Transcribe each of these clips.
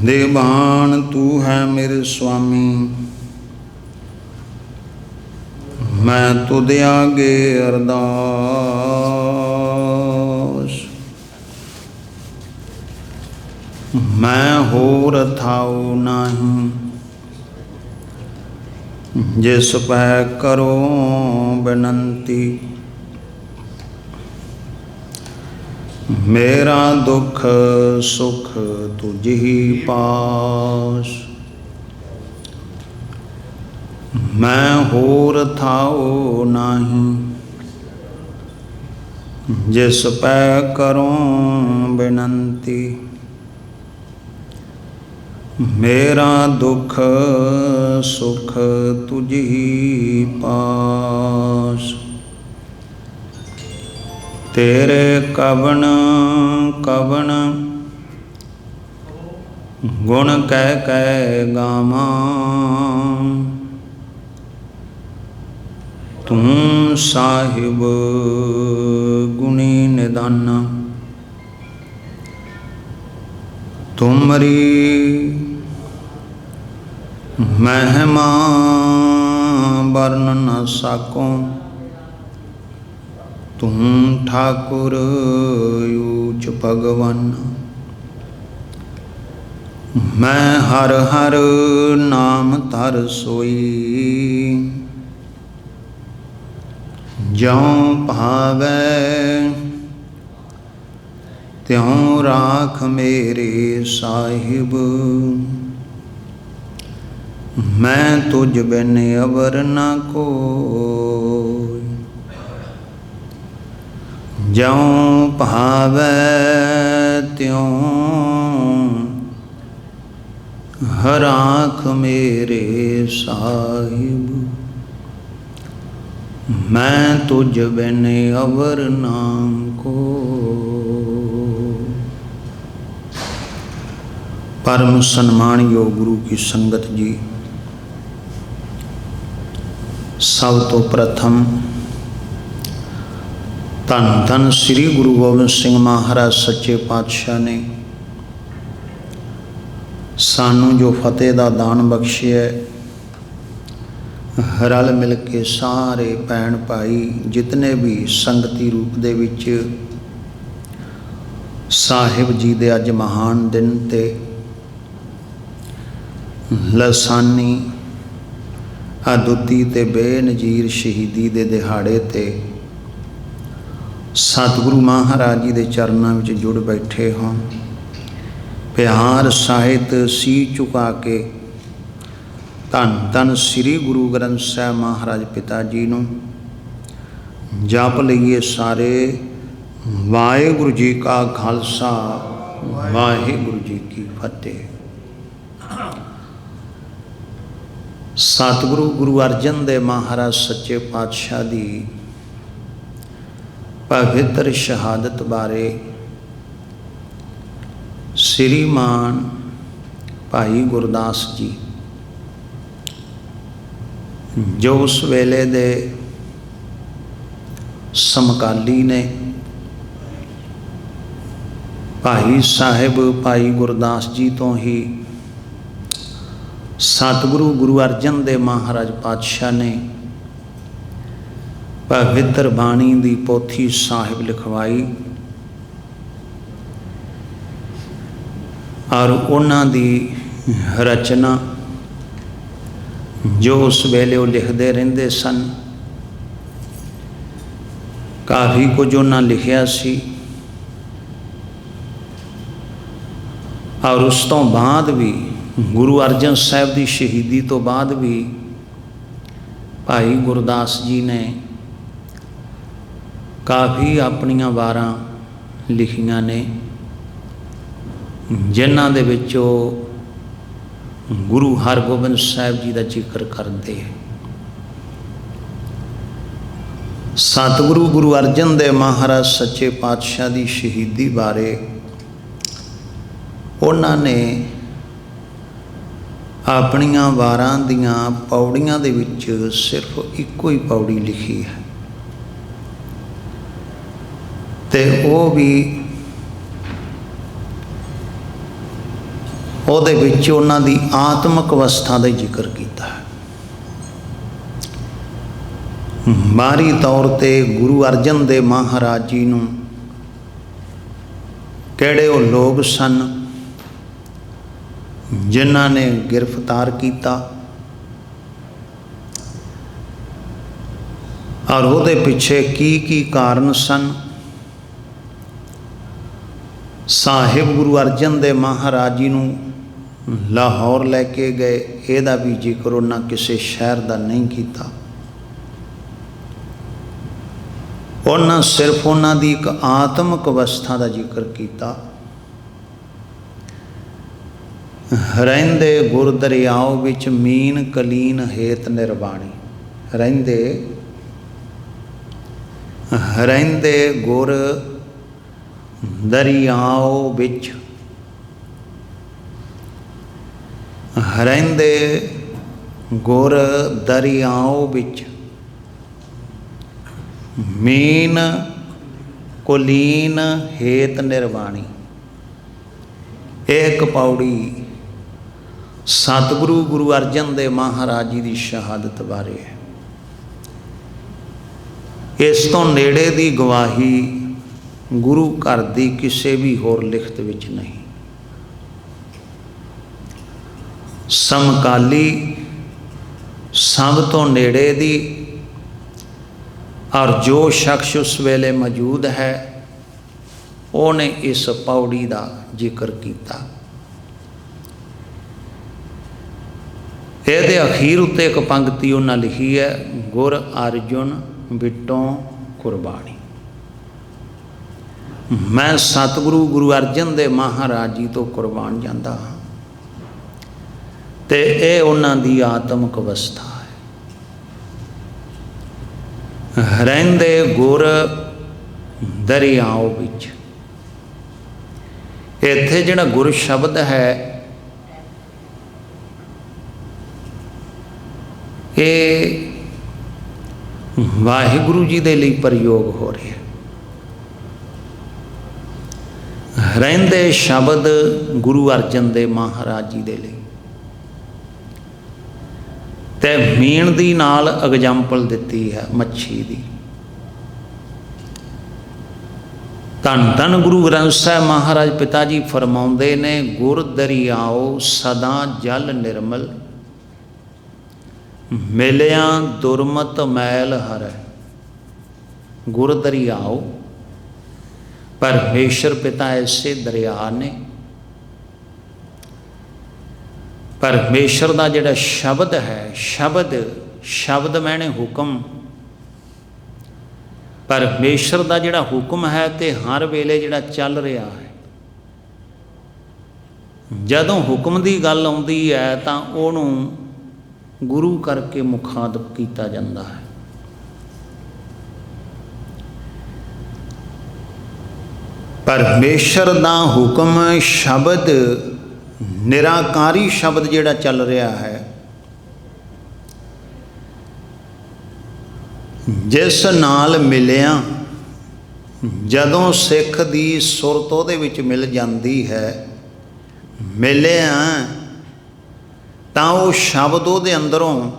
देवान तू है मेरे स्वामी, मैं तुद आगे अरदास। मैं होर थाऊ नहीं, जिस पै करो बिनती। मेरा दुख सुख तुझ ही पास, मैं होर थाओ नहीं, जिस पै करो बिनती। मेरा दुख सुख तुझ ही पास। तेरे कवन कवन गुण कह कह गावां, तू साहिब गुणी निदाना। तुमरी महिमा वर्ण न साकों, तुम ठाकुर ऊच भगवान। मैं हर हर नाम धर सोई, ज्यों भावै त्यों राख मेरे साहिब। मैं तुझ बिन अवर न कोई, ज्यों भावै त्यों राख मेरे साहिब। मैं तुझ बिन अवर नाम को। परम सन्मान योग गुरु की संगत जी, सब तो प्रथम धन धन श्री गुरु गोबिंद सिंह महाराज सच्चे पातशाह ने सानू जो फतेह का दान बख्शिया, रल मिल के सारे भैन भाई जितने भी संगती रूप दे विच साहिब जी दे अज महान दिन ते लसानी अदुੱਤੀ ते बेनजीर शहीदी दे दिहाड़े ते सतगुरु महाराज जी दे चरनां विच जुड़ बैठे हों। प्यार साहित सी झुका के धन धन श्री गुरु ग्रंथ साहिब महाराज पिता जी नूं जप लईए सारे। वाहिगुरू जी का खालसा, वाहिगुरू जी की फतेह। सतगुरु गुरु अर्जन देव महाराज सच्चे पातशाह दी पवित्र शहादत बारे श्रीमान भाई गुरदास जी जो उस वेले दे समकाली ने भाई साहिब भाई गुरदास जी तो ही सतगुरु गुरु अर्जन देव महाराज पातशाह ने पवित्र बाणी दी पोथी साहिब लिखवाई और उन्हां दी रचना जो उस वेले वो लिखते रहंदे सन, काफ़ी कुछ उन्हां लिखिया सी। और उस तो बाद भी गुरु अर्जन साहिब की शहीदी तो बाद भी भाई गुरदास जी ने काफ़ी अपनियां वारां लिखियां ने, जिन्हां दे विचों गुरु हरगोबिंद साहिब जी का जिक्र करते हैं। सतगुरु गुरु अर्जन देव महाराज सच्चे पातशाह की शहीदी बारे उन्होंने अपनियां वारां दियां पौड़ियां दे विच सिर्फ इको ही पौड़ी लिखी है ते वो भी ਉਹਦੇ ਵਿੱਚ ਉਹਨਾਂ ਦੀ ਆਤਮਿਕ ਅਵਸਥਾ ਦਾ ਜ਼ਿਕਰ ਕੀਤਾ ਹੈ। ਬਾਹਰੀ ਤੌਰ 'ਤੇ ਗੁਰੂ ਅਰਜਨ ਦੇਵ ਮਹਾਰਾਜ ਜੀ ਨੂੰ ਕਿਹੜੇ ਉਹ ਲੋਕ ਸਨ ਜਿਨ੍ਹਾਂ ਨੇ ਗ੍ਰਿਫਤਾਰ ਕੀਤਾ ਔਰ ਉਹਦੇ ਪਿੱਛੇ ਕੀ ਕਾਰਨ ਸਨ। ਸਾਹਿਬ ਗੁਰੂ ਅਰਜਨ ਦੇਵ ਮਹਾਰਾਜ ਜੀ ਨੂੰ ਲਾਹੌਰ ਲੈ ਕੇ ਗਏ, ਇਹਦਾ ਵੀ ਜ਼ਿਕਰ ਉਹਨਾਂ ਕਿਸੇ ਸ਼ਹਿਰ ਦਾ ਨਹੀਂ ਕੀਤਾ। ਉਹਨਾਂ ਸਿਰਫ ਉਹਨਾਂ ਦੀ ਇੱਕ ਆਤਮਿਕ ਅਵਸਥਾ ਦਾ ਜ਼ਿਕਰ ਕੀਤਾ। ਰਹਿੰਦੇ ਗੁਰ ਦਰਿਆਓ ਵਿੱਚ ਮੀਨ ਕਲੀਨ ਹੇਤ ਨਿਰਵਾਣੀ। ਰਹਿੰਦੇ ਗੁਰ ਦਰਿਆਓ ਵਿੱਚ, ਰਹਿੰਦੇ ਗੁਰ ਦਰਿਆਓ ਵਿੱਚ ਮੀਨ ਕੁਲੀਨ ਹੇਤ ਨਿਰਵਾਣੀ। ਇੱਕ ਪੌੜੀ ਸਤਿਗੁਰੂ ਗੁਰੂ ਅਰਜਨ ਦੇਵ ਮਹਾਰਾਜ ਜੀ ਦੀ ਸ਼ਹਾਦਤ ਬਾਰੇ ਹੈ। ਇਸ ਤੋਂ ਨੇੜੇ ਦੀ ਗਵਾਹੀ ਗੁਰੂ ਘਰ ਦੀ ਕਿਸੇ ਵੀ ਹੋਰ ਲਿਖਤ ਵਿੱਚ ਨਹੀਂ। ਸਮਕਾਲੀ ਸਭ ਤੋਂ ਨੇੜੇ ਦੀ ਔਰ ਜੋ ਸ਼ਖਸ ਉਸ ਵੇਲੇ ਮੌਜੂਦ ਹੈ ਉਹਨੇ ਇਸ ਪੌੜੀ ਦਾ ਜ਼ਿਕਰ ਕੀਤਾ। ਇਹਦੇ ਅਖੀਰ ਉੱਤੇ ਇੱਕ ਪੰਕਤੀ ਉਹਨਾਂ ਲਿਖੀ ਹੈ, ਗੁਰ ਅਰਜੁਨ ਬਿਟੋਂ ਕੁਰਬਾਨੀ। ਮੈਂ ਸਤਿਗੁਰੂ ਗੁਰੂ ਅਰਜਨ ਦੇਵ ਮਹਾਰਾਜ ਜੀ ਤੋਂ ਕੁਰਬਾਨ ਜਾਂਦਾ ਹਾਂ। ਤੇ ਇਹ ਉਹਨਾਂ ਦੀ ਆਤਮਿਕ ਅਵਸਥਾ ਹੈ। ਰਹਿੰਦੇ ਗੁਰ ਦਰਿਆਓ ਵਿੱਚ, ਇੱਥੇ ਜਿਹੜਾ ਗੁਰ ਸ਼ਬਦ ਹੈ ਇਹ ਵਾਹਿਗੁਰੂ ਜੀ ਦੇ ਲਈ ਪ੍ਰਯੋਗ ਹੋ ਰਿਹਾ। ਰਹਿੰਦੇ ਸ਼ਬਦ ਗੁਰੂ ਅਰਜਨ ਦੇਵ ਮਹਾਰਾਜ ਜੀ ਦੇ ਲਈ, ਤੇ ਮੀਨ ਦੀ ਨਾਲ ਐਗਜ਼ਾਮਪਲ ਦਿੱਤੀ ਹੈ ਮੱਛੀ ਦੀ। ਧੰਨ ਧੰਨ ਗੁਰੂ ਗ੍ਰੰਥ ਸਾਹਿਬ ਮਹਾਰਾਜ ਪਿਤਾ ਜੀ ਫਰਮਾਉਂਦੇ ਨੇ, ਗੁਰ ਦਰਿਆਓ ਸਦਾ ਜਲ ਨਿਰਮਲ, ਮਿਲਿਆ ਦੁਰਮਤ ਮੈਲ ਹਰੈ। ਗੁਰ ਦਰਿਆਓ, ਪਰਮੇਸ਼ਰ ਪਿਤਾ ਐਸੇ ਦਰਿਆ ਨੇ। ਪਰਮੇਸ਼ਰ ਦਾ ਜਿਹੜਾ ਸ਼ਬਦ ਹੈ, ਸ਼ਬਦ ਮੈਨੇ ਹੁਕਮ, ਪਰਮੇਸ਼ਰ ਦਾ ਜਿਹੜਾ ਹੁਕਮ ਹੈ ਤੇ ਹਰ ਵੇਲੇ ਜਿਹੜਾ ਚੱਲ ਰਿਹਾ ਹੈ। ਜਦੋਂ ਹੁਕਮ ਦੀ ਗੱਲ ਆਉਂਦੀ ਹੈ ਤਾਂ ਉਹਨੂੰ ਗੁਰੂ ਕਰਕੇ ਮੁਖਾਤਬ ਕੀਤਾ ਜਾਂਦਾ ਹੈ। ਪਰਮੇਸ਼ਰ ਦਾ ਹੁਕਮ ਸ਼ਬਦ, ਨਿਰਾਕਾਰੀ ਸ਼ਬਦ ਜਿਹੜਾ ਚੱਲ ਰਿਹਾ ਹੈ, ਜਿਸ ਨਾਲ ਮਿਲਿਆ, ਜਦੋਂ ਸਿੱਖ ਦੀ ਸੁਰਤ ਉਹਦੇ ਵਿੱਚ ਮਿਲ ਜਾਂਦੀ ਹੈ, ਮਿਲਿਆ ਤਾਂ ਉਹ ਸ਼ਬਦ ਉਹਦੇ ਅੰਦਰੋਂ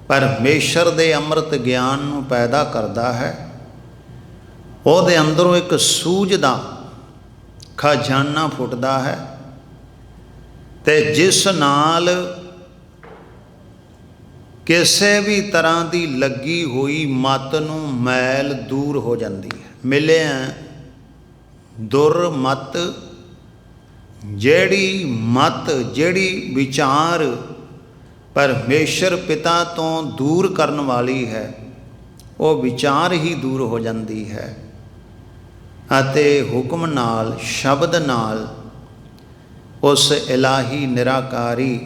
ਪਰਮੇਸ਼ਰ ਦੇ ਅੰਮ੍ਰਿਤ ਗਿਆਨ ਨੂੰ ਪੈਦਾ ਕਰਦਾ ਹੈ। ਉਹਦੇ ਅੰਦਰੋਂ ਇੱਕ ਸੂਝ ਦਾ ਖਜ਼ਾਨਾ ਫੁੱਟਦਾ ਹੈ ਤੇ ਜਿਸ ਨਾਲ ਕਿਸੇ ਵੀ ਤਰ੍ਹਾਂ ਦੀ ਲੱਗੀ ਹੋਈ ਮਤ ਨੂੰ ਮੈਲ ਦੂਰ ਹੋ ਜਾਂਦੀ ਹੈ। ਮਿਲਿਆ ਦੁਰਮਤ, ਜਿਹੜੀ ਮਤ, ਜਿਹੜੀ ਵਿਚਾਰ ਪਰਮੇਸ਼ਰ ਪਿਤਾ ਤੋਂ ਦੂਰ ਕਰਨ ਵਾਲੀ ਹੈ, ਉਹ ਵਿਚਾਰ ਹੀ ਦੂਰ ਹੋ ਜਾਂਦੀ ਹੈ ਅਤੇ ਹੁਕਮ ਨਾਲ, ਸ਼ਬਦ ਨਾਲ ਉਸ ਇਲਾਹੀ ਨਿਰਾਕਾਰੀ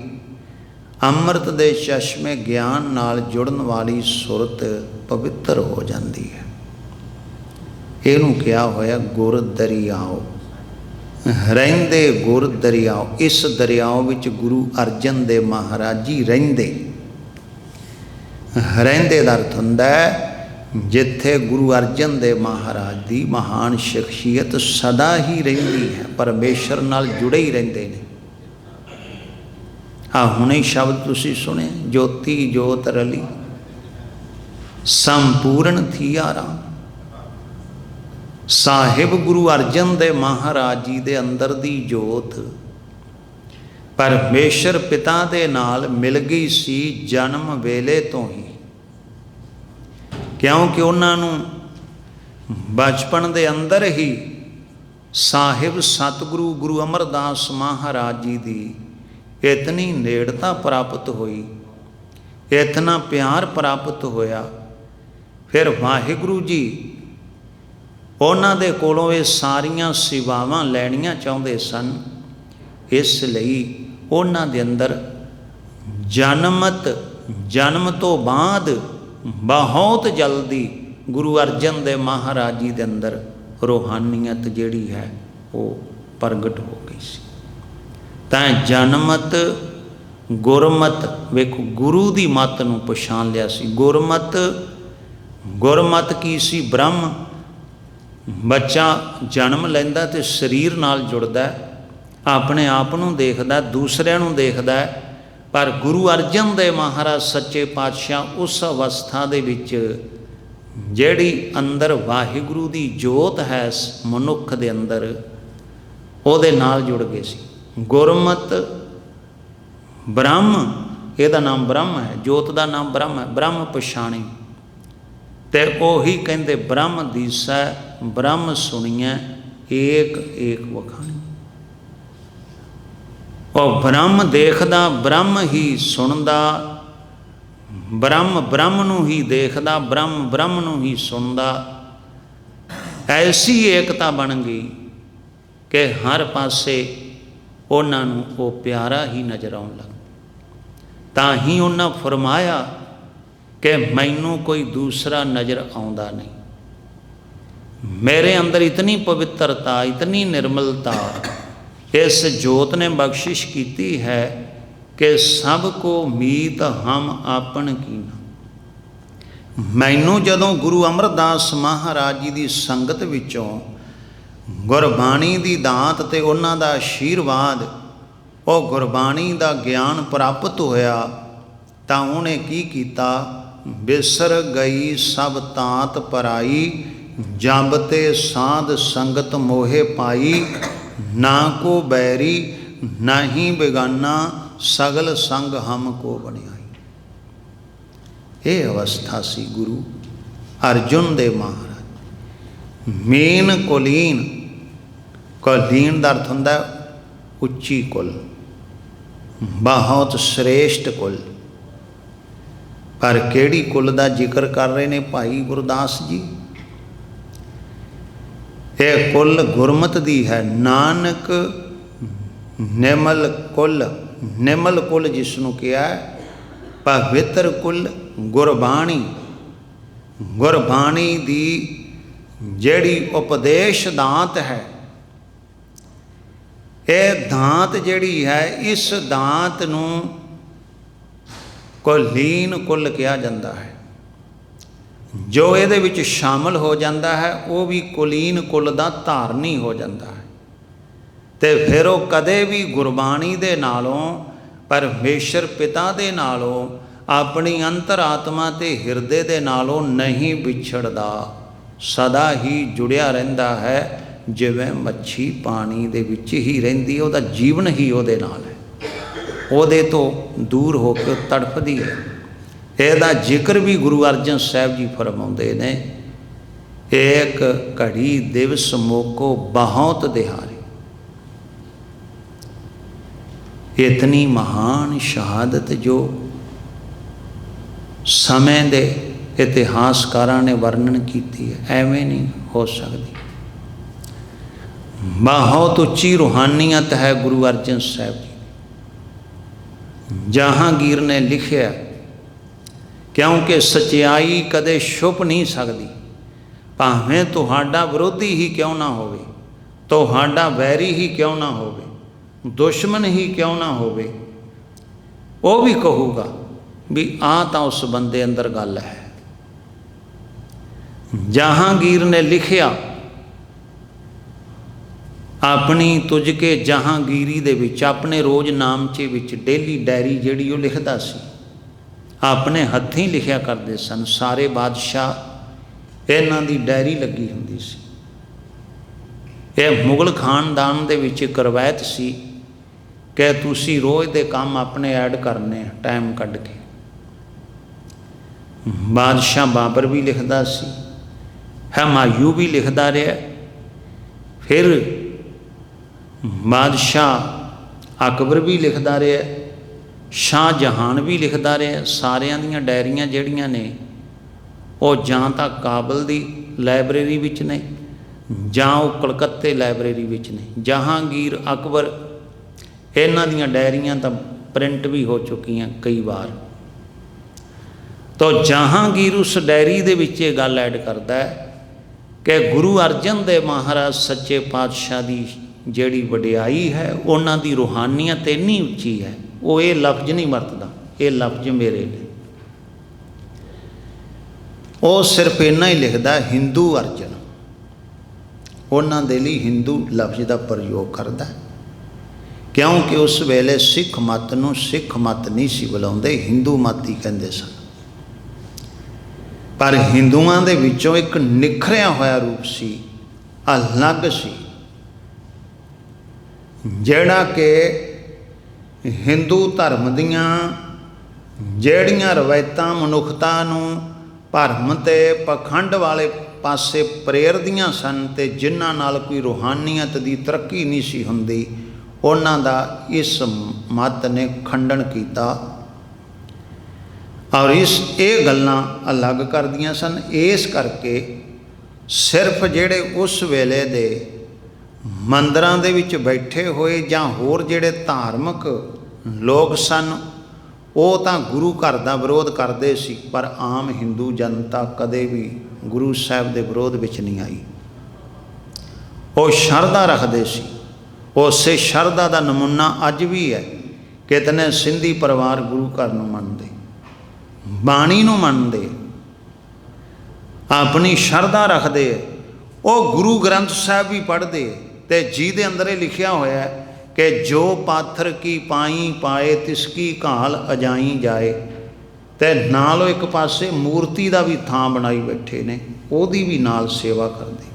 ਅੰਮ੍ਰਿਤ ਦੇ ਚਸ਼ਮੇ ਗਿਆਨ ਨਾਲ ਜੁੜਨ ਵਾਲੀ ਸੁਰਤ ਪਵਿੱਤਰ ਹੋ ਜਾਂਦੀ ਹੈ। ਇਹਨੂੰ ਕਿਹਾ ਹੋਇਆ ਗੁਰ ਦਰਿਆਓ। ਰਹਿੰਦੇ ਗੁਰ ਦਰਿਆਓ, ਇਸ ਦਰਿਆਓ ਵਿੱਚ ਗੁਰੂ ਅਰਜਨ ਦੇਵ ਮਹਾਰਾਜ ਜੀ ਰਹਿੰਦੇ। ਰਹਿੰਦੇ ਦਾ ਅਰਥ ਹੁੰਦਾ ਹੈ जिथे गुरु अर्जन देव महाराज की महान शख्सियत सदा ही रहिंदी है, परमेश्वर नाल जुड़े ही रहिंदे ने। हुणे शब्द तुसी सुने, ज्योति जोत रली संपूर्ण थी आराम। साहिब गुरु अर्जन देव महाराज जी दे अंदर दी जोत परमेश्वर पिता दे नाल मिल गई सी जन्म वेले तो ही, क्योंकि उन्होंने बचपन दे अंदर ही साहिब सतगुरु गुरु अमरदास महाराज जी की इतनी नेड़ता प्राप्त हुई, इतना प्यार प्राप्त होया। फिर वाहिगुरु जी उन्हां दे कोलों ये सारियां सेवावां लैणियां चाहुंदे सन, इसलिए उन्हां दे अंदर जन्म तो बाद बहुत जल्दी गुरु अर्जन देव महाराज जी के अंदर रूहानीयत जिहड़ी है वो प्रगट हो गई सी। तां जनमत गुरमत, वेखो गुरु की मत नूं पछाण लिया सी। गुरमत की सी? ब्रह्म। बच्चा जन्म लैंदा ते शरीर नाल जुड़दा, अपने आप नूं देखदा, दूसरिਆਂ नूं देखदा, पर गुरु अर्जन देव महाराज सच्चे पातशाह उस अवस्था दे विच जिहड़ी अंदर वाहिगुरु दी जोत है मनुख दे अंदर, उहदे नाल जुड़ गए सी। गुरमत ब्रह्म, इहदा नाम ब्रह्म है, जोत का नाम ब्रह्म है। ब्रह्म पछाणी ते ओही कहंदे ब्रह्म दीसै ब्रह्म सुनिए एक एक वखाणी। और ब्रह्म देखदा ब्रह्म ही सुनदा, ब्रह्म नूं ही देखदा, ब्रह्म नूं ही सुनदा। ऐसी एकता बन गई कि हर पासे उन्हां नूं वो प्यारा ही नज़र आउण लग। तां ही उन्हां फरमाया कि मैनू कोई दूसरा नज़र आउंदा नहीं, मेरे अंदर इतनी पवित्रता, इतनी निर्मलता इस जोत ने बख्शिश की है कि सबको मीत हम आपन की ना। मैनू जदों गुरु अमरदास महाराज जी की संगत विचों गुरबाणी की दात ते उन्हां दा आशीर्वाद, वो गुरबाणी का ज्ञान प्राप्त होया, तां उन्हें की कीता? बिसर गई सब तात पराई, जब ते साध संगत मोहे पाई। ना को बैरी ना ही बेगाना, सगल संग हमको बनियाई। ये अवस्था सी गुरु अर्जुन देव महाराज। मेन कुलीन, कुलीन का अर्थ होंदा उच्ची कुल, बहुत श्रेष्ठ कुल। पर केड़ी कुल का जिक्र कर रहे हैं भाई गुरदास जी? यह कुल गुरमत दी है। नानक निमल कुल, निमल कुल जिसनों किया है, पवित्र कुल गुरबाणी। गुरबाणी दी जेड़ी उपदेश दात है, यह दात जेड़ी है, इस दात नूं कुलीन कुल कहा जाता है। जो ये विच शामिल हो जाता है वो भी कुलीन कुल का धारनी हो जाता है। तो फिर वो कदे भी गुरबाणी दे नालों, परमेश्वर पिता दे नालों, अपनी अंतरात्मा ते हिरदे दे नालों नहीं विछड़दा, सदा ही जुड़िया रहिंदा है। जिवें मच्छी पानी दे विच ही रहिंदी, उहदा जीवन ही उहदे नाल है, उहदे तो दूर होकर तड़फदी है। ਇਹਦਾ जिक्र भी गुरु अर्जन साहब जी फरमाते ने, एक घड़ी दिवस मोको बहुत दिहारी। इतनी महान शहादत जो समय दे इतिहासकारां ने वर्णन की है, एवें नहीं हो सकती। बहुत उच्ची रूहानीयत है गुरु अर्जन साहब जी। जहांगीर ने लिखिया, क्योंकि सच्चाई कदे छुप नहीं सकती, भावें तुहाडा विरोधी ही क्यों ना होवे, तुहाडा वैरी ही क्यों ना होवे, दुश्मन ही क्यों ना होवे, वो भी कहूगा भी आ तो उस बंदे अंदर गल है। जहांगीर ने लिखिया अपनी तुझ के जहांगीरी दे विच अपने रोज़ नामचे विच डेली डायरी जिहड़ी वो लिखदा सी, अपने हत्थीं लिखिया करदे सन। सारे बादशाह इन्हां दी डायरी लगी हुंदी सी। यह मुगल खानदान दे विच एक रवायत सी कि तुसी रोज़ दे काम अपने ऐड करने टाइम कढ के। बादशाह बाबर भी लिखदा सी, हुमायूं भी लिखदा रहा, फिर बादशाह अकबर भी लिखदा रहा, शाहजहान भी लिखदा रहा। सारियां दियां डायरियां जिहड़ियां ने वो जां तां काबल दी लाइब्रेरी विच ने, जां वो कलकत्ते लाइब्रेरी विच ने। जहांगीर अकबर इन्हां दियां डायरियां तां प्रिंट भी हो चुकियां कई बार। तो जहांगीर उस डायरी दे विच ये गल ऐड करदा है कि गुरु अर्जन देव महाराज सच्चे पातशाह की जिहड़ी वडियाई है, उन्हां दी रूहानीयत इन्नी उच्ची है, वो ये लफ्ज़ नहीं वरतदा, ये लफ्ज़ मेरे ने। वो सिर्फ इन्ना ही लिखदा हिंदू अर्जन, उन्हां दे लई हिंदू लफ्ज़ का प्रयोग करदा, क्योंकि उस वेले सिख मत नूं सिख मत नहीं सी बुलाउंदे, हिंदू मत ही कहंदे सन। पर हिंदुआं दे विचों एक निखरिया होया रूप सी, अलग सी, जिहड़ा कि हिंदू धर्म दियां जिहड़ियां रवायतां मनुखता नूं भरम ते पखंड वाले पासे प्रेरदियां सन ते जिन्हां नाल कोई रूहानीयत दी तरक्की नहीं सी हुंदी, उन्हां दा इस मत ने खंडन किया और ये गल्लां अलग कर दियां सन। इस करके सिर्फ जिहड़े उस वेले दे मंदिरां दे विच बैठे होए जां होर जिहड़े धार्मिक लोग सन, वो तां गुरु घर दा विरोध करदे सी, पर आम हिंदू जनता कदे भी गुरु साहब दे विरोध विच नहीं आई। वो शरधा रखदे सी। उसे शरधा दा नमूना अज भी है। कितने सिंधी परिवार गुरु घर नूं मनदे, बाणी नूं मनदे, अपनी शरधा रखदे, वो गुरु ग्रंथ साहब भी पढ़दे ते जिहदे अंदर ये लिखिया होया है कि जो पाथर की पाई पाए तिसकी घाल अजाई जाए, ते नाल एक पासे मूर्ति का भी थां बनाई बैठे ने, ओदी भी नाल सेवा करदे।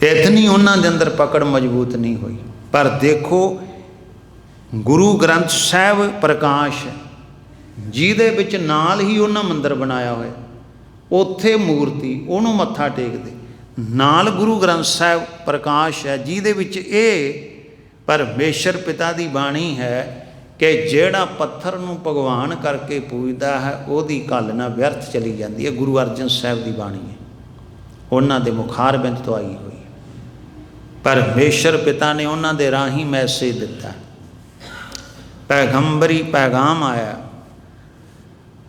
इतनी उन्हां दे अंदर पकड़ मजबूत नहीं हुई। पर देखो गुरु ग्रंथ साहब प्रकाश है, जिहदे विच नाल ही उन्हां मंदिर बनाया होया, उत्थे मूर्ति उहनूं मत्था टेकदे, नाल गुरु ग्रंथ साहब प्रकाश है, जिहदे विच ये परमेश्वर पिता दी बाणी है कि जिहड़ा पत्थर नूं भगवान करके पूजदा है, ओहदी घल ना व्यर्थ चली जाती है। गुरु अर्जन साहब दी बाणी है, उन्हां दे मुखार बिंद तो आई हुई। परमेश्वर पिता ने उन्हां दे राही मैसेज दिता, पैगंबरी पैगाम आया।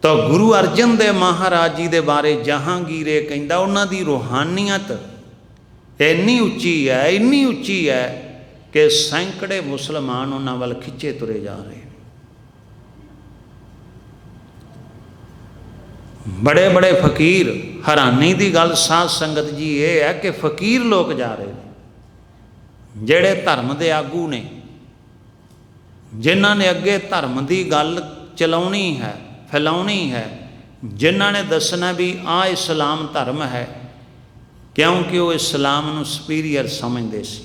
तो गुरु अर्जन देव महाराज जी दे बारे जहांगीर कहंदा, उन्हां दी रूहानीयत इन्नी उच्ची है, इन्नी उच्ची है कि सैकड़े मुसलमान उन्हां वल खिंचे तुरे जा रहे। बड़े बड़े फकीर, हैरानी की गल साध संगत जी ये है कि फकीर लोग जा रहे हैं, जेड़े धर्म के आगू ने, जिन्हां ने अगे धर्म की गल चलाउणी है, फैलाउणी है, जिन्हां ने दसना भी आ इस्लाम धर्म है, क्योंकि वो इस्लाम नूं सुपीरीयर समझते सी,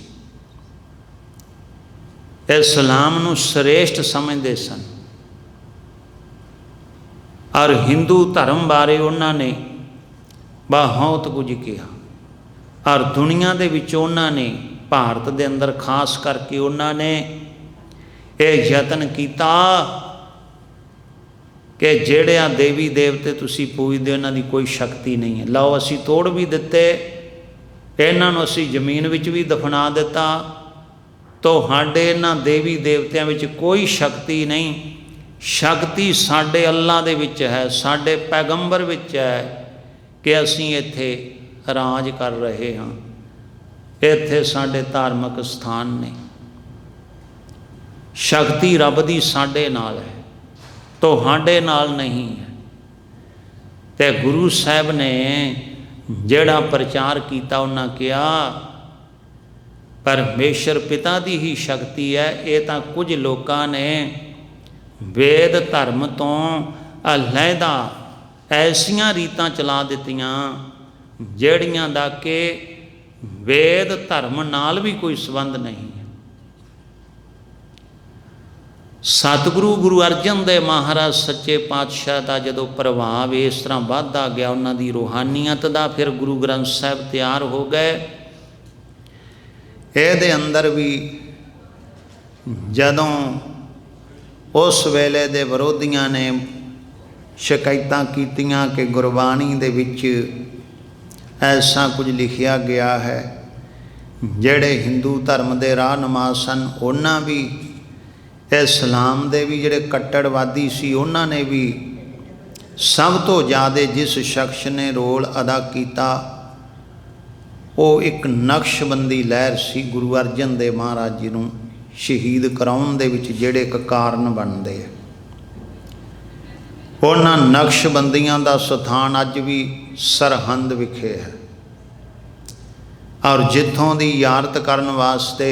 इस्लाम नूं श्रेष्ठ समझते सन। और हिंदू धर्म बारे उन्होंने बहुत कुछ कहा, और दुनिया दे विच उन्होंने भारत दे अंदर खास करके उन्होंने ये यतन किया कि जेड़िया देवी देवते तुसी पूजदे उन्हां दी कोई शक्ति नहीं है। लो असी तोड़ भी दिते, इन्हां नूं असी जमीन विच भी दफना दिता, तो साडे इन्हां देवी देवतियां विच कोई शक्ति नहीं। शक्ति साडे अल्लाह दे विच है, साडे पैगंबर विच है कि असी इत्थे राज कर रहे हाँ, इत्थे साडे धार्मिक स्थान ने, शक्ति रब दी साडे नाल है, तो साडे नाल नहीं है। ਤੇ ਗੁਰੂ ਸਾਹਿਬ ਨੇ ਜਿਹੜਾ ਪ੍ਰਚਾਰ ਕੀਤਾ ਉਹਨਾਂ ਕਿਹਾ ਪਰਮੇਸ਼ਰ ਪਿਤਾ ਦੀ ਹੀ ਸ਼ਕਤੀ ਹੈ। ਇਹ ਤਾਂ ਕੁਝ ਲੋਕਾਂ ਨੇ ਵੇਦ ਧਰਮ ਤੋਂ ਅਲੱਗਾ ਐਸੀਆਂ ਰੀਤਾਂ ਚਲਾ ਦਿੱਤੀਆਂ ਜਿਹੜੀਆਂ ਦਾ ਕਿ ਵੇਦ ਧਰਮ ਨਾਲ ਵੀ ਕੋਈ ਸੰਬੰਧ ਨਹੀਂ। ਸਤਿਗੁਰੂ ਗੁਰੂ ਅਰਜਨ ਦੇਵ ਮਹਾਰਾਜ ਸੱਚੇ ਪਾਤਸ਼ਾਹ ਦਾ ਜਦੋਂ ਪ੍ਰਭਾਵ ਇਸ ਤਰ੍ਹਾਂ ਵੱਧਦਾ ਗਿਆ, ਉਹਨਾਂ ਦੀ ਰੂਹਾਨੀਅਤ ਦਾ, ਫਿਰ ਗੁਰੂ ਗ੍ਰੰਥ ਸਾਹਿਬ ਤਿਆਰ ਹੋ ਗਏ। ਇਹਦੇ ਅੰਦਰ ਵੀ ਜਦੋਂ ਉਸ ਵੇਲੇ ਦੇ ਵਿਰੋਧੀਆਂ ਨੇ ਸ਼ਿਕਾਇਤਾਂ ਕੀਤੀਆਂ ਕਿ ਗੁਰਬਾਣੀ ਦੇ ਵਿੱਚ ਐਸਾ ਕੁਝ ਲਿਖਿਆ ਗਿਆ ਹੈ, ਜਿਹੜੇ ਹਿੰਦੂ ਧਰਮ ਦੇ ਰਾਹਨੁਮਾ ਸਨ ਉਹਨਾਂ ਵੀ, ਇਸਲਾਮ ਦੇ ਵੀ ਜਿਹੜੇ ਕੱਟੜਵਾਦੀ ਸੀ ਉਹਨਾਂ ਨੇ ਵੀ, ਸਭ ਤੋਂ ਜ਼ਿਆਦਾ ਜਿਸ ਸ਼ਖਸ ਨੇ ਰੋਲ ਅਦਾ ਕੀਤਾ ਉਹ ਇੱਕ ਨਕਸ਼ਬੰਦੀ ਲਹਿਰ ਸੀ। ਗੁਰੂ ਅਰਜਨ ਦੇਵ ਮਹਾਰਾਜ ਜੀ ਨੂੰ ਸ਼ਹੀਦ ਕਰਾਉਣ ਦੇ ਵਿੱਚ ਜਿਹੜੇ ਇੱਕ ਕਾਰਨ ਬਣਦੇ ਆ, ਉਹਨਾਂ ਨਕਸ਼ਬੰਦੀਆਂ ਦਾ ਸਥਾਨ ਅੱਜ ਵੀ ਸਰਹੰਦ ਵਿਖੇ ਹੈ। ਔਰ ਜਿੱਥੋਂ ਦੀ ਯਾਰਤ ਕਰਨ ਵਾਸਤੇ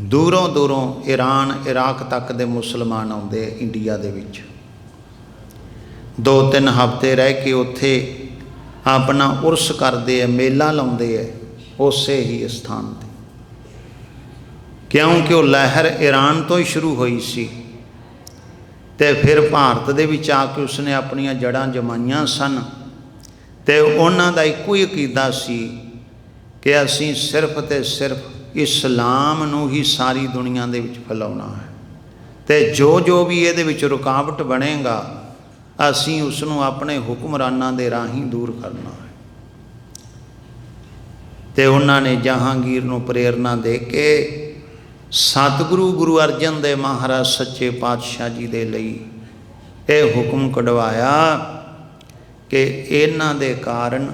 ਦੂਰੋਂ ਦੂਰੋਂ ਈਰਾਨ ਇਰਾਕ ਤੱਕ ਦੇ ਮੁਸਲਮਾਨ ਆਉਂਦੇ ਇੰਡੀਆ ਦੇ ਵਿੱਚ, 2-3 ਹਫ਼ਤੇ ਰਹਿ ਕੇ ਉੱਥੇ ਆਪਣਾ ਉਰਸ ਕਰਦੇ ਆ, ਮੇਲਾ ਲਾਉਂਦੇ ਆ ਉਸੇ ਹੀ ਸਥਾਨ 'ਤੇ, ਕਿਉਂਕਿ ਉਹ ਲਹਿਰ ਈਰਾਨ ਤੋਂ ਹੀ ਸ਼ੁਰੂ ਹੋਈ ਸੀ ਤੇ ਫਿਰ ਭਾਰਤ ਦੇ ਵਿੱਚ ਆ ਕੇ ਉਸਨੇ ਆਪਣੀਆਂ ਜੜ੍ਹਾਂ ਜਮਾਈਆਂ ਸਨ। ਤੇ ਉਹਨਾਂ ਦਾ ਇੱਕੋ ਹੀ ਅਕੀਦਾ ਸੀ ਕਿ ਅਸੀਂ ਸਿਰਫ ਤੇ ਸਿਰਫ ਇਸਲਾਮ ਨੂੰ ਹੀ ਸਾਰੀ ਦੁਨੀਆ ਦੇ ਵਿੱਚ ਫੈਲਾਉਣਾ ਹੈ, ਤੇ ਜੋ ਜੋ ਵੀ ਇਹਦੇ ਵਿੱਚ ਰੁਕਾਵਟ ਬਣੇਗਾ ਅਸੀਂ ਉਸ ਨੂੰ ਆਪਣੇ ਹੁਕਮਰਾਨਾਂ ਦੇ ਰਾਹੀਂ ਦੂਰ ਕਰਨਾ ਹੈ। ਤੇ ਉਹਨਾਂ ਨੇ ਜਹਾਂਗੀਰ ਨੂੰ ਪ੍ਰੇਰਨਾ ਦੇ ਕੇ ਸਤਿਗੁਰੂ ਗੁਰੂ ਅਰਜਨ ਦੇਵ ਮਹਾਰਾਜ ਸੱਚੇ ਪਾਤਸ਼ਾਹ ਜੀ ਦੇ ਲਈ ਇਹ ਹੁਕਮ ਕਢਵਾਇਆ ਕਿ ਇਹਨਾਂ ਦੇ ਕਾਰਨ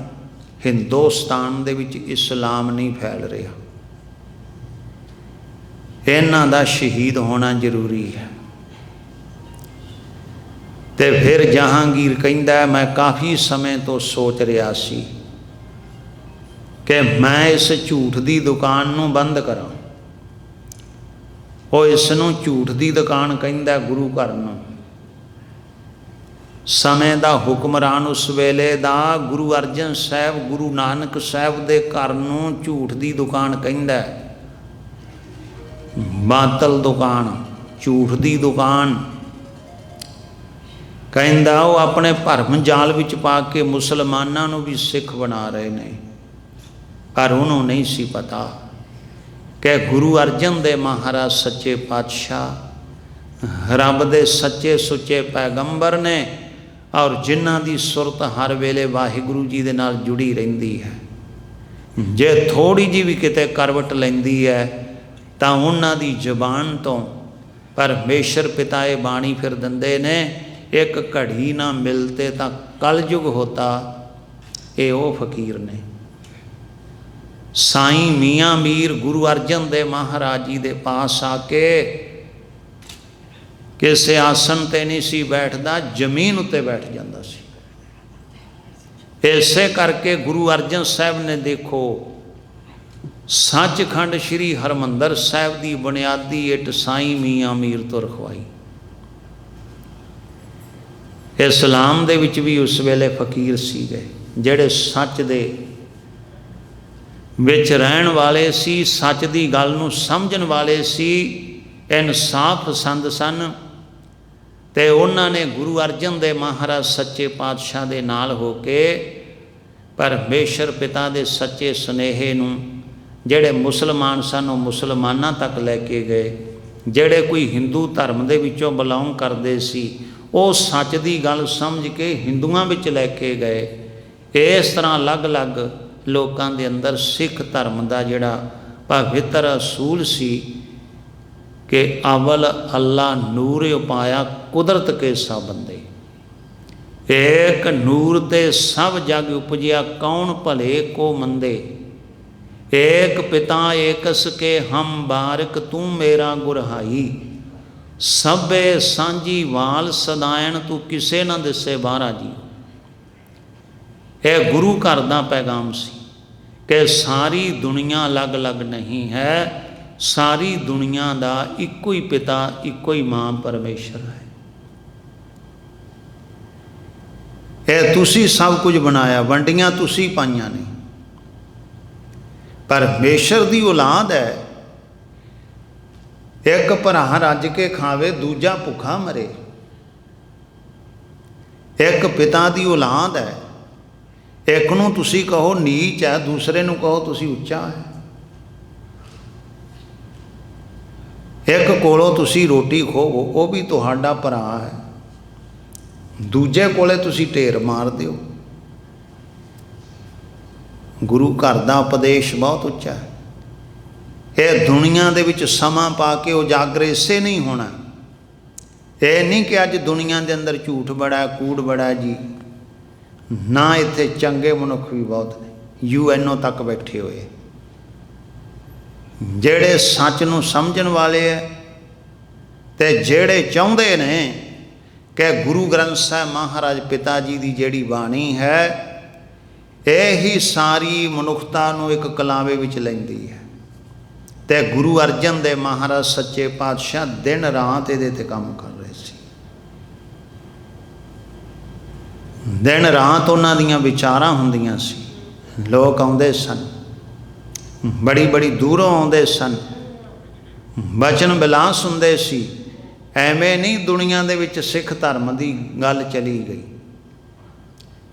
ਹਿੰਦੁਸਤਾਨ ਦੇ ਵਿੱਚ ਇਸਲਾਮ ਨਹੀਂ ਫੈਲ ਰਿਹਾ, ਇਹਨਾਂ ਦਾ ਸ਼ਹੀਦ ਹੋਣਾ ਜ਼ਰੂਰੀ ਹੈ। ਤੇ ਫਿਰ ਜਹਾਂਗੀਰ ਕਹਿੰਦਾ ਮੈਂ ਕਾਫੀ ਸਮੇਂ ਤੋਂ ਸੋਚ ਰਿਹਾ ਸੀ ਕਿ ਮੈਂ ਇਸ ਝੂਠ ਦੀ ਦੁਕਾਨ ਨੂੰ ਬੰਦ ਕਰਾਂ। ਉਹ ਇਸ ਨੂੰ ਝੂਠ ਦੀ ਦੁਕਾਨ ਕਹਿੰਦਾ ਗੁਰੂ ਘਰ ਨੂੰ। ਸਮੇਂ ਦਾ ਹੁਕਮਰਾਨ ਉਸ ਵੇਲੇ ਦਾ ਗੁਰੂ ਅਰਜਨ ਸਾਹਿਬ ਗੁਰੂ ਨਾਨਕ ਸਾਹਿਬ ਦੇ ਘਰ ਨੂੰ ਝੂਠ ਦੀ ਦੁਕਾਨ ਕਹਿੰਦਾ, ਬਾਤਲ ਦੁਕਾਨ, ਝੂਠ ਦੀ ਦੁਕਾਨ ਕਹਿੰਦਾ। ਉਹ ਆਪਣੇ ਭਰਮ ਜਾਲ ਵਿੱਚ ਪਾ ਕੇ ਮੁਸਲਮਾਨਾਂ ਨੂੰ ਵੀ ਸਿੱਖ ਬਣਾ ਰਹੇ ਨੇ, ਪਰ ਉਹਨੂੰ ਨਹੀਂ ਸੀ ਪਤਾ ਕਿ ਗੁਰੂ ਅਰਜਨ ਦੇਵ ਮਹਾਰਾਜ ਸੱਚੇ ਪਾਤਸ਼ਾਹ ਰੱਬ ਦੇ ਸੱਚੇ ਸੁੱਚੇ ਪੈਗੰਬਰ ਨੇ, ਔਰ ਜਿਨ੍ਹਾਂ ਦੀ ਸੁਰਤ ਹਰ ਵੇਲੇ ਵਾਹਿਗੁਰੂ ਜੀ ਦੇ ਨਾਲ ਜੁੜੀ ਰਹਿੰਦੀ ਹੈ। ਜੇ ਥੋੜ੍ਹੀ ਜਿਹੀ ਵੀ ਕਿਤੇ ਕਰਵਟ ਲੈਂਦੀ ਹੈ ਤਾਂ ਉਹਨਾਂ ਦੀ ਜ਼ੁਬਾਨ ਤੋਂ ਪਰਮੇਸ਼ਰ ਪਿਤਾ ਇਹ ਬਾਣੀ ਫਿਰ ਦਿੰਦੇ ਨੇ, ਇੱਕ ਘੜੀ ਨਾ ਮਿਲਤੇ ਤਾਂ ਕਲਯੁਗ ਹੋਤਾ। ਇਹ ਉਹ ਫਕੀਰ ਨੇ ਸਾਈਂ ਮੀਆਂ ਮੀਰ ਗੁਰੂ ਅਰਜਨ ਦੇਵ ਮਹਾਰਾਜ ਜੀ ਦੇ ਪਾਸ ਆ ਕੇ ਕਿਸੇ ਆਸਨ ਤੇ ਨਹੀਂ ਸੀ ਬੈਠਦਾ, ਜ਼ਮੀਨ ਉੱਤੇ ਬੈਠ ਜਾਂਦਾ ਸੀ। ਇਸੇ ਕਰਕੇ ਗੁਰੂ ਅਰਜਨ ਸਾਹਿਬ ਨੇ ਦੇਖੋ ਸੱਚਖੰਡ ਸ਼੍ਰੀ ਹਰਿਮੰਦਰ ਸਾਹਿਬ ਦੀ ਬੁਨਿਆਦੀ ਇੱਟ ਸਾਈਂ ਮੀਆਂ ਮੀਰ ਤੋਂ ਰਖਵਾਈ। ਇਸਲਾਮ ਦੇ ਵਿੱਚ ਵੀ ਉਸ ਵੇਲੇ ਫਕੀਰ ਸੀਗੇ ਜਿਹੜੇ ਸੱਚ ਦੇ ਵਿੱਚ ਰਹਿਣ ਵਾਲੇ ਸੀ, ਸੱਚ ਦੀ ਗੱਲ ਨੂੰ ਸਮਝਣ ਵਾਲੇ ਸੀ, ਇਨਸਾਫ ਪਸੰਦ ਸਨ। ਤੇ ਉਹਨਾਂ ਨੇ ਗੁਰੂ ਅਰਜਨ ਦੇਵ ਮਹਾਰਾਜ ਸੱਚੇ ਪਾਤਸ਼ਾਹ ਦੇ ਨਾਲ ਹੋ ਕੇ ਪਰਮੇਸ਼ਰ ਪਿਤਾ ਦੇ ਸੱਚੇ ਸੁਨੇਹੇ ਨੂੰ ਜਿਹੜੇ ਮੁਸਲਮਾਨ ਸਨ ਉਹ ਮੁਸਲਮਾਨਾਂ ਤੱਕ ਲੈ ਕੇ ਗਏ, ਜਿਹੜੇ ਕੋਈ ਹਿੰਦੂ ਧਰਮ ਦੇ ਵਿੱਚੋਂ ਬਿਲੋਂਗ ਕਰਦੇ ਸੀ ਉਹ ਸੱਚ ਦੀ ਗੱਲ ਸਮਝ ਕੇ ਹਿੰਦੂਆਂ ਵਿੱਚ ਲੈ ਕੇ ਗਏ। ਇਸ ਤਰ੍ਹਾਂ ਅਲੱਗ-ਅਲੱਗ ਲੋਕਾਂ ਦੇ ਅੰਦਰ ਸਿੱਖ ਧਰਮ ਦਾ ਜਿਹੜਾ ਪਵਿੱਤਰ ਅਸੂਲ ਸੀ ਕਿ ਅਵਲ ਅੱਲਾ ਨੂਰ ਉਪਾਇਆ ਕੁਦਰਤ ਕੇ ਸਭ ਬੰਦੇ, ਏਕ ਨੂਰ ਤੇ ਸਭ ਜਗ ਉਪਜਿਆ ਕੌਣ ਭਲੇ ਕੋ ਮੰਦੇ, ਏਕ ਪਿਤਾ ਏਕਸ ਕੇ ਹਮ ਬਾਰਿਕ ਤੂੰ ਮੇਰਾ ਗੁਰਹਾਈ, ਸਭੇ ਸਾਂਝੀ ਵਾਲ ਸਦਾਇਣ ਤੂੰ ਕਿਸੇ ਨਾ ਦਿਸੇ ਬਾਹਰਾ ਜੀ। यह गुरु घर का पैगाम सी कि सारी दुनिया अलग अलग नहीं है, सारी दुनिया का इको ही पिता इको ही माँ परमेश्वर है। यह तुसी सब कुछ बनाया, वंडियां तुसी पाइयां ने, परमेश्वर की औलाद है। एक भरा रज के खावे, दूजा भुखा मरे। एक पिता की औलाद है, एक नूं तुसी कहो नीच है, दूसरे नूं कहो तुसी उच्चा है। एक कोलों तुसी रोटी खोवो, वो भी तुहाडा भरा है, दूजे कोले तुसी ढेर मार दिओ। गुरु घर का उपदेश बहुत उच्चा है। यह दुनिया दे विच समा पा के उजागर इसे नहीं होना। यह नहीं कि अज दुनिया के अंदर झूठ बड़ा है, कूड़ बड़ा है जी, ना इत्थे चंगे मनुख भी बहुत ने, UN तक बैठे हुए जेड़े सच नूं समझण वाले है, ते जेड़े चाहुंदे ने कि गुरु ग्रंथ साहिब महाराज पिता जी की जिहड़ी बाणी है, यही सारी मनुखता नूं एक कलावे विच लैंदी है। ते गुरु अर्जन दे महाराज सच्चे पातशाह दिन रात इहदे ते काम कर रहे सी। दिन रात उन्हां दीयां विचारां हुंदियां सी। लोग आउंदे सन, बड़ी बड़ी दूरों आउंदे सन, बचन बिलास हुंदे सी। एवें नहीं दुनिया दे विच सिख धर्म की गल चली गई,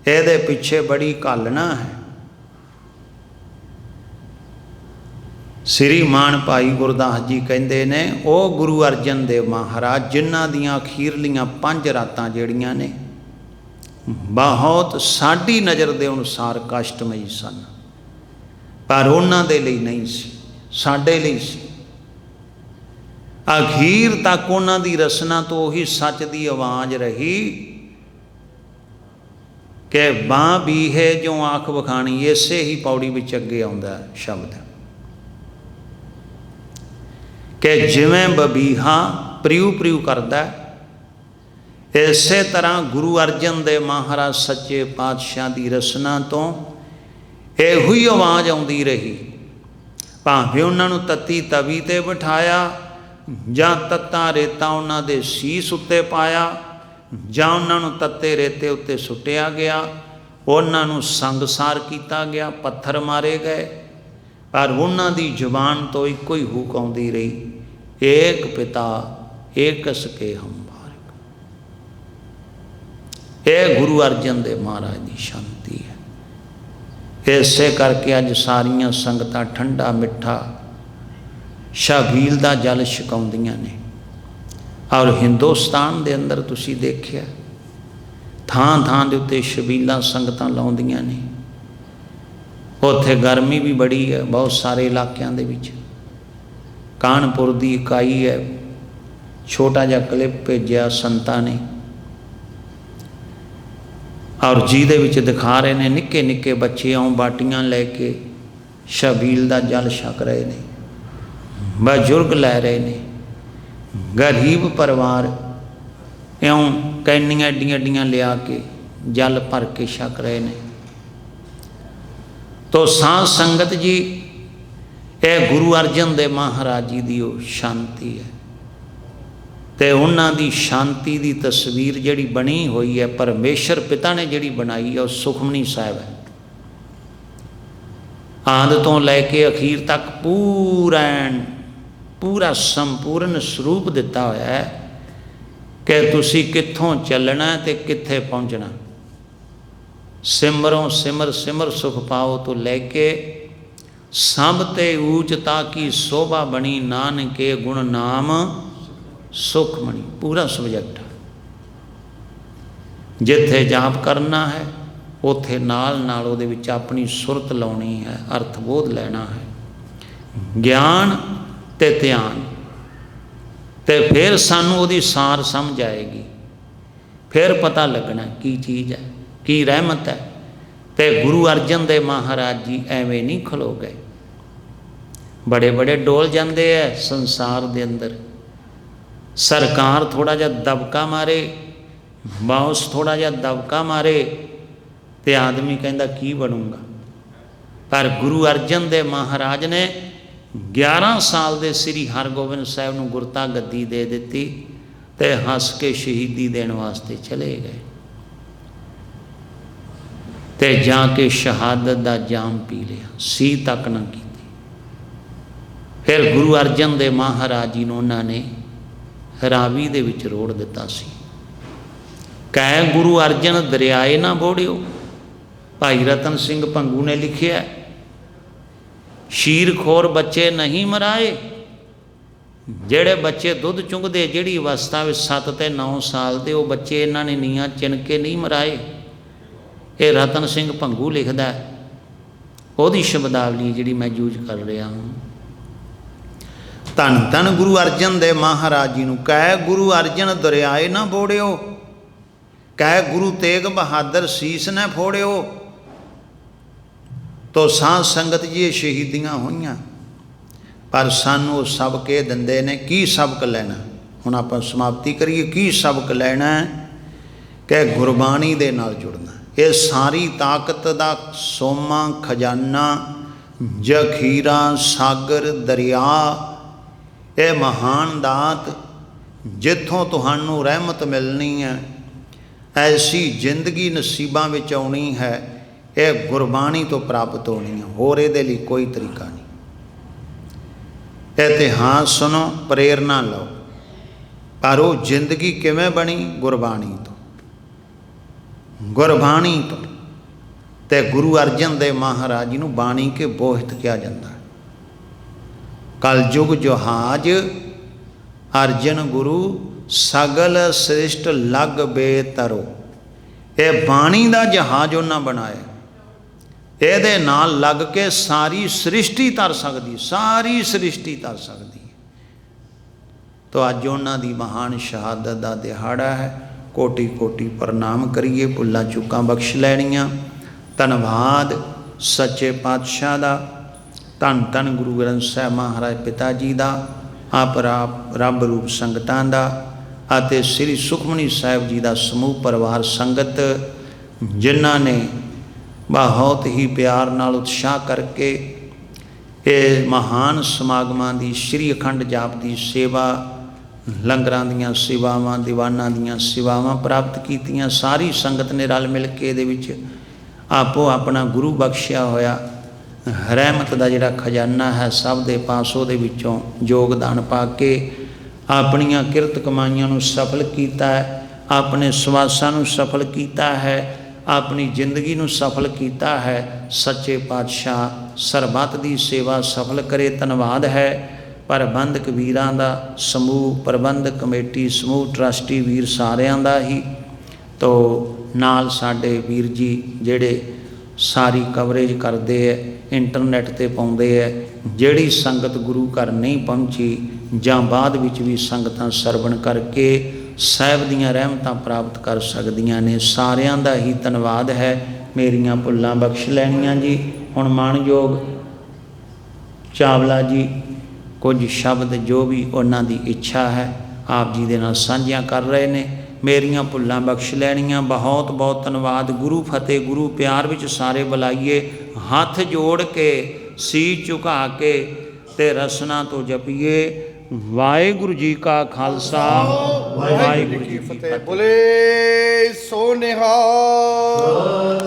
ਇਹਦੇ पिछे बड़ी घालना है। श्री मान भाई गुरदास जी कहते ने, ओ गुरु अर्जन देव महाराज जिन्हां दियां अखीरलियां 5 रातां जड़ियां ने बहुत साडी नज़र के अनुसार कष्टमई सन, पर उन्हां दे लई नहीं सी, साडे लई सी। अखीर तक उन्हां दी रसना तो ही सच की आवाज़ रही कि बाँ भी है जो आँख विखाणी। इसे ही पौड़ी विच अगे आउंदा शब्द कि जिवें बबीहा प्रियू प्रियू करदा, इस तरह गुरु अर्जन देव महाराज सच्चे पातशाह की रसना तो इहो ही आवाज़ आउंदी रही। भावें उन्होंने तत्ती तवी ते बिठाया, जां तत्ता रेता उन्हां दे सीस उत्ते पाया, जां उन्होंने तत्ते रेते उत्ते सुटिया गया, उन्होंने संगसार किया गया, पत्थर मारे गए, पर उन्हों की जुबान तो एको ही हुक आउंदी रही, एक पिता एकस के हम बारिक। यह गुरु अर्जन देव महाराज की शांति है। इसे करके अज सारिया संगतां ठंडा मिठा छबील का जल छकाउंदियां ने। और हिंदुस्तान के अंदर तुसी देखिया थां थां दे उत्ते छबीलां संगतां लाउंदियां ने। उत्थे गर्मी भी बड़ी है, बहुत सारे इलाकों के विच। कानपुर की इकाई है, छोटा जिहा क्लिप भेजिया संतां ने, और जिहदे विच दिखा रहे ने निक्के निक्के बच्चे आउं बाटियां लैके छबील का जल छक रहे ने, बजुर्ग लै रहे ने, गरीब परिवार इउं कैनियां एडियां एडियां लिया के जल भर के छक रहे ने। तो साध संगत जी, यह गुरु अर्जन देव महाराज जी की शांति है। तो उन्हां दी शांति की तस्वीर जिहड़ी बनी हुई है, परमेश्वर पिता ने जिहड़ी बनाई है, वह सुखमनी साहिब है। आदि तो लैके अखीर तक पूरा संपूर्ण स्वरूप दिता होया है कि तुसी कित्थों चलना ते कित्थे पहुँचना। सिमरों सिमर सिमर सुख पाओ तो लैके सब ते ऊचता की शोभा बनी, नानके गुण नाम सुख मणि। पूरा सब्जैक्ट जिथे जाप करना है उथे नाल नाल उहदे विच अपनी सुरत लाउणी है, अर्थबोध लेना है, ज्ञान ते ध्यान, ते फिर सानू उहदी सार समझ आएगी। फिर पता लगना की चीज़ है, की रहमत है। ते गुरु अर्जन देव महाराज जी एवें नहीं खलो गए। बड़े बड़े डोल जाते हैं संसार दे अंदर, सरकार थोड़ा जा दबका मारे, बाउस थोड़ा जा दबका मारे, तो आदमी कहता की बनूंगा। पर गुरु अर्जन देव महाराज ने 11 साल के श्री हरगोबिंद साहब को गुरता गद्दी दे दी तो हस के शहीदी देने वास्ते चले गए तो जाके शहादत का जाम पी लिया, सी तक न की। फिर गुरु अर्जन देव महाराज जी उन्होंने रावी दे विच रोड़ दिता सी। कह गुरु अर्जन दरियाए ना बोड़ियो। भाई रतन सिंह भंगू ने लिखिया शीरखोर बच्चे नहीं मराए। जेड़े बच्चे दुध चुंगदे जिहड़ी अवस्था में 7 ते 9 साल के वो बच्चे इन्हां ने नीआं चिनके नहीं मराए। ये रतन सिंह भंगू लिखदा है, ओहदी शब्दावली जिहड़ी मैं यूज कर रहा हूँ। धन धन गुरु अर्जन देव महाराज जी नूं कह गुरु अर्जन दरियाए ना बोड़ियो। कह गुरु तेग बहादुर सीस ने फोड़ियो। तो साध संगत जी ये शहीदियाँ होइयां पर सानू सब के दिंदे ने की सबक लेना। हुण आपां समाप्ति करिए। की सबक लेना कि गुरबाणी दे नाल जुड़ना। ये सारी ताकत दा सोमा खजाना जखीरा सागर दरिया ये महान दात जिथों तुहानू रहमत मिलनी है, ऐसी जिंदगी नसीबां विच आउणी है, ये गुरबाणी तो प्राप्त होनी है। होर इहदे लई कोई तरीका नहीं। इतिहास सुनो, प्रेरणा लो, पर वो जिंदगी किवें बनी? गुरबाणी तो। गुरबाणी तो ते गुरु अर्जन देव महाराज जी नूं बाणी के बोहित कहा जाता है। कलयुग जहाज अर्जन गुरु सगल श्रेष्ठ लग बेतरो। ये बाणी का जहाज उन्हें बनाया, ये नाल लग के सारी सृष्टि तर सकती, सारी सृष्टि तर सकती। तो अज उन्हों की महान शहादत का दिहाड़ा है। कोटि कोटि प्रणाम करिए, भुल्लां चुकां बख्श लैनियां। धन्नवाद सच्चे पातशाह का, धन धन गुरु ग्रंथ साहब महाराज पिता जी का, आप रब रूप संगतां दा अते श्री सुखमनी साहिब जी का समूह परिवार संगत जिन्हां ने बहुत ही प्यार नाल उत्साह करके ये महान समागमां दी श्री अखंड जाप की सेवा, लंगरां दीयां सेवावां, दीवानां दीयां सेवावां प्राप्त कीतियां। सारी संगत ने रल मिल के इहदे विच आपो अपना गुरु बख्शिया होया रहमत का जिहड़ा खजाना है सब दे पास उहदे विचों योगदान पा के अपनियां किरत कमाइयां नूं सफल कीता है, अपने सवासां नूं सफल कीता है, अपनी जिंदगी नूं सफल कीता है। सच्चे पातशाह सरबत की सेवा सफल करे। धन्यवाद है प्रबंधक वीरां दा समूह, प्रबंधक कमेटी समूह, ट्रस्टी वीर सारियां दा ही। तो नाल साडे वीर जी जिहड़े सारी कवरेज करते है, इंटरनेट ते पाउंदे है। जिहड़ी संगत गुरु घर नहीं पहुँची जां बाद विच भी संगतां सरवण करके साहिब दीयां रहमतां प्राप्त कर सकदियां ने। सारियां दा ही धन्नवाद है। मेरियां भुल्लां बख्श लैनियां जी। हुण माणयोग चावला जी कुछ शब्द जो भी उन्हां दी इच्छा है आप जी दे नाल साझियां कर रहे ने। मेरियां भुल्लां बख्श लैनियां। बहुत बहुत धन्नवाद। गुरु फतेह, गुरु प्यार विच सारे बुलाइए। हथ जोड़ के सी झुका के ते रसना तो जपीए। वाहिगुरु जी का खालसा, वाहिगुरु जी की फतेह। बोले सो निहाल।